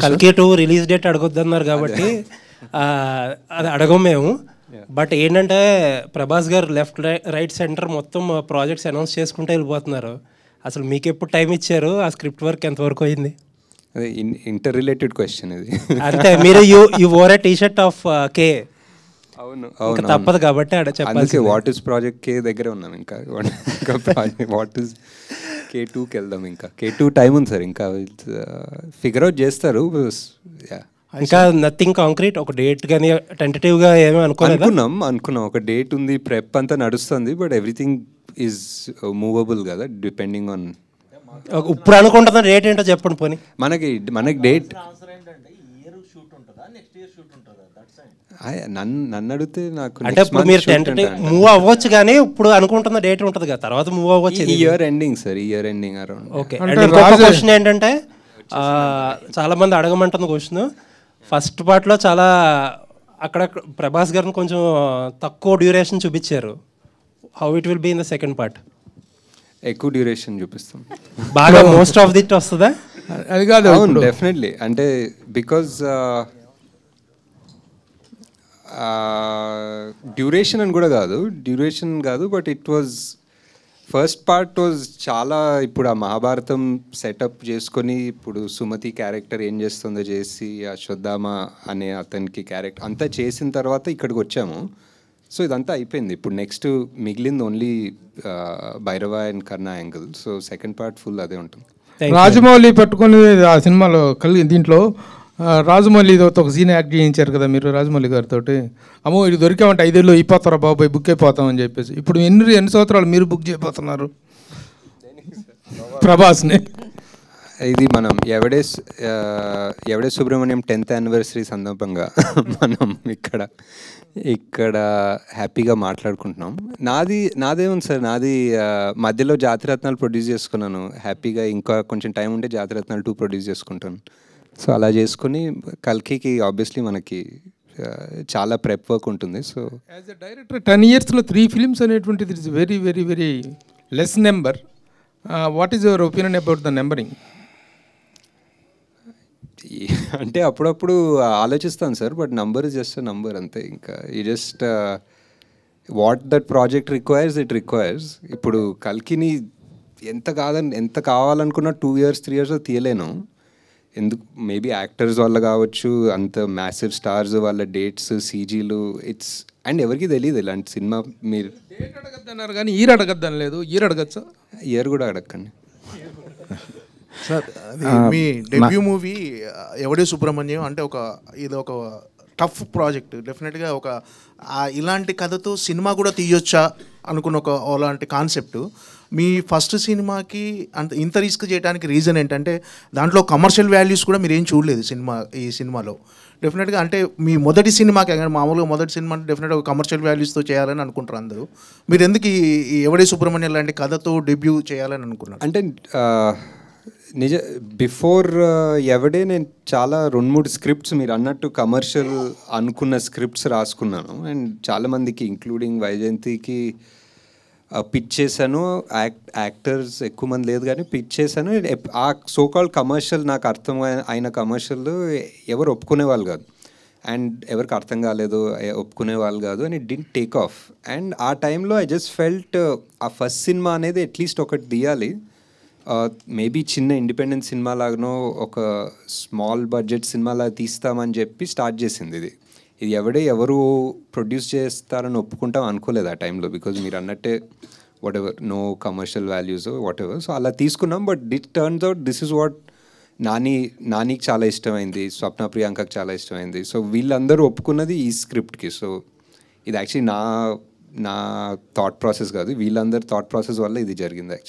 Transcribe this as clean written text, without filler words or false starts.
కల్కి 2 release date అడగొద్దన్నారు కాబట్టి అది అడగం మేము. బట్ ఏంటంటే ప్రభాస్ గారు లెఫ్ట్ రైట్ సెంటర్ మొత్తం ప్రాజెక్ట్స్ అనౌన్స్ చేసుకుంటూ వెళ్ళిపోతున్నారు. అసలు మీకు ఎప్పుడు టైం ఇచ్చారు? ఆ స్క్రిప్ట్ వర్క్ ఎంతవరకు అయింది? అదే ఇంటర్ రిలేటెడ్ క్వశ్చన్ ఇది. అంటే మీరు you wore a T-shirt of K. అవును అవును, తప్పదు కాబట్టి అక్కడ చెప్పాలి. వాట్ ఈస్ ప్రాజెక్ట్ కే దగ్గర ఉన్నాం. ఇంకా ప్రాజెక్ట్ వాట్ ఈస్ K2కి వెళ్దాం. ఇంకా K2 టైం ఉంది సార్, ఇంకా ఫిగర్ అవుట్ చేస్తారు. ఇంకా నథింగ్ కాంక్రీట్, ఒక డేట్ కానీ టెంటేటివ్గా ఏమీ అనుకున్నాం ఒక డేట్ ఉంది, ప్రెప్ అంతా నడుస్తుంది. బట్ ఎవ్రీథింగ్ ఈజ్ మూవబుల్ కదా, డిపెండింగ్ ఆన్. ఇప్పుడు అనుకుంటున్న డేట్ ఏంటో చెప్పండి పోనీ. మనకి డేట్ నన్ను అడిగితే నాకు అంటే ఇప్పుడు మీరు టెంటేటివ్ మూవ్ అవ్వచ్చు, కానీ ఇప్పుడు అనుకుంటున్న డేట్ ఉంటుంది కదా, తర్వాత మూవ్ అవ్వచ్చు. Year ending sir, year ending around. Okay. ఇంకొక క్వశ్చన్ ఏంటంటే, చాలా మంది అడగమంటుంది క్వశ్చన్. ఫస్ట్ పార్ట్లో చాలా అక్కడ ప్రభాస్ గారిని కొంచెం తక్కువ డ్యూరేషన్ చూపించారు. How it will be in the second part? ఎక్కువ డ్యూరేషన్ చూపిస్తాం, బాగా మోస్ట్ ఆఫ్ దిట్ వస్తుందా? అది కాదు, అవును డెఫినెట్లీ. అంటే బికాజ్ డ్యూరేషన్ అని కూడా కాదు, but it was first part was చాలా. ఇప్పుడు ఆ మహాభారతం సెటప్ చేసుకొని, ఇప్పుడు సుమతి క్యారెక్టర్ ఏం చేస్తుందో చేసి, అశ్వత్థామ అనే అతనికి క్యారెక్టర్ అంతా చేసిన తర్వాత ఇక్కడికి వచ్చాము. సో ఇదంతా అయిపోయింది. ఇప్పుడు నెక్స్ట్ మిగిలింది only Bhairava and Karna angle. So second part full అదే ఉంటుంది. రాజమౌళి పట్టుకొని ఆ సినిమాలో దీంట్లో రాజమౌళితో ఒక సీన్ యాక్ట్ చేయించారు కదా మీరు రాజమౌళి గారితో. అమ్మో ఇది దొరికామంటే 5 ఏళ్ళు అయిపోతారా బాబాయ్, బుక్ అయిపోతామని చెప్పేసి. ఇప్పుడు ఎన్ని సంవత్సరాలు మీరు బుక్ చేయబోతున్నారు ప్రభాస్ని? ఇది మనం ఎవడే సుబ్రహ్మణ్యం 10th యానివర్సరీ సందర్భంగా మనం ఇక్కడ హ్యాపీగా మాట్లాడుకుంటున్నాం. నాదేముంది సార్, నాది మధ్యలో జాతిరత్నాలు ప్రొడ్యూస్ చేసుకున్నాను హ్యాపీగా. ఇంకా కొంచెం టైం ఉంటే జాతిరత్నాలు 2 ప్రొడ్యూస్ చేసుకుంటాను. సో అలా చేసుకుని కల్కికి ఆబ్వియస్లీ మనకి చాలా ప్రెప్ వర్క్ ఉంటుంది. So as a director 10 yearsలో 3 films అనేటువంటిది it's very very very less number. What is your opinion about the numbering? అంటే అప్పుడప్పుడు ఆలోచిస్తాను sir, but number is just number అంతే. ఇంకా ఈ just what that project requires it requires. ఇప్పుడు కల్కిని ఎంత కావాలనుకున్నా 2 years 3 years తీయలేను. ఎందుకు, మేబీ యాక్టర్స్ వల్ల కావచ్చు, అంత మ్యాసివ్ స్టార్స్ వాళ్ళ డేట్స్, సీజీలు, ఇట్స్ అండ్ ఎవరికి తెలియదు ఇలాంటి సినిమా. మీరు డేట్ అడగద్దన్నారు కానీ ఇయర్ అడగద్దని లేదు. ఇయర్ అడగచ్చా? ఇయర్ కూడా అడగండి సార్. మీ డెబ్యూ మూవీ ఎవడే సుబ్రహ్మణ్యం అంటే ఇది ఒక టఫ్ ప్రాజెక్ట్. డెఫినెట్గా ఇలాంటి కథతో సినిమా కూడా తీయొచ్చా అనుకున్న అలాంటి కాన్సెప్ట్. మీ ఫస్ట్ సినిమాకి ఇంత రిస్క్ చేయడానికి రీజన్ ఏంటంటే, దాంట్లో కమర్షియల్ వాల్యూస్ కూడా మీరు ఏం చూడలేదు ఈ సినిమాలో. డెఫినెట్గా అంటే మీ మొదటి సినిమాకి, మామూలుగా మొదటి సినిమా డెఫినెట్గా కమర్షియల్ వాల్యూస్తో చేయాలని అనుకుంటారు అందరూ. మీరు ఎందుకు ఈ ఎవడే సుబ్రహ్మణ్యం లాంటి కథతో డెబ్యూ చేయాలని అనుకున్నారు? అంటే బిఫోర్ ఎవడే నేను చాలా 2-3 స్క్రిప్ట్స్ మీరు అన్నట్టు కమర్షియల్ అనుకున్న స్క్రిప్ట్స్ రాసుకున్నాను. అండ్ చాలామందికి ఇంక్లూడింగ్ వైజయంతికి పిచ్ చేశాను. యాక్టర్స్ ఎక్కువ మంది లేదు కానీ పిచ్ చేశాను. ఆ సోకాల్డ్ కమర్షియల్, నాకు అర్థం అయిన కమర్షియల్ ఎవరు ఒప్పుకునే వాళ్ళు కాదు, అండ్ ఎవరికి అర్థం కాలేదు, ఒప్పుకునే వాళ్ళు కాదు, and it didn't take off. And ఆ టైంలో ఐ జస్ట్ ఫెల్ట్ ఆ ఫస్ట్ సినిమా అనేది అట్లీస్ట్ ఒకటి తీయాలి. మేబీ చిన్న ఇండిపెండెంట్ సినిమా లాగానో, ఒక స్మాల్ బడ్జెట్ సినిమాలా తీస్తామని చెప్పి స్టార్ట్ చేసింది ఇది. ఎవరు ప్రొడ్యూస్ చేస్తారని ఒప్పుకుంటాం అనుకోలేదు ఆ టైంలో. బికాజ్ మీరు అన్నట్టే whatever, no commercial values whatever. So అలా తీసుకున్నాం. But it turns out this is what నానికి చాలా ఇష్టమైంది, స్వప్న ప్రియాంకకి చాలా ఇష్టమైంది. సో వీళ్ళందరూ ఒప్పుకున్నది ఈ స్క్రిప్ట్కి. సో ఇది యాక్చువల్లీ నా థాట్ ప్రాసెస్ కాదు, వీళ్ళందరి థాట్ ప్రాసెస్ వల్ల ఇది జరిగింది యాక్చువల్లీ.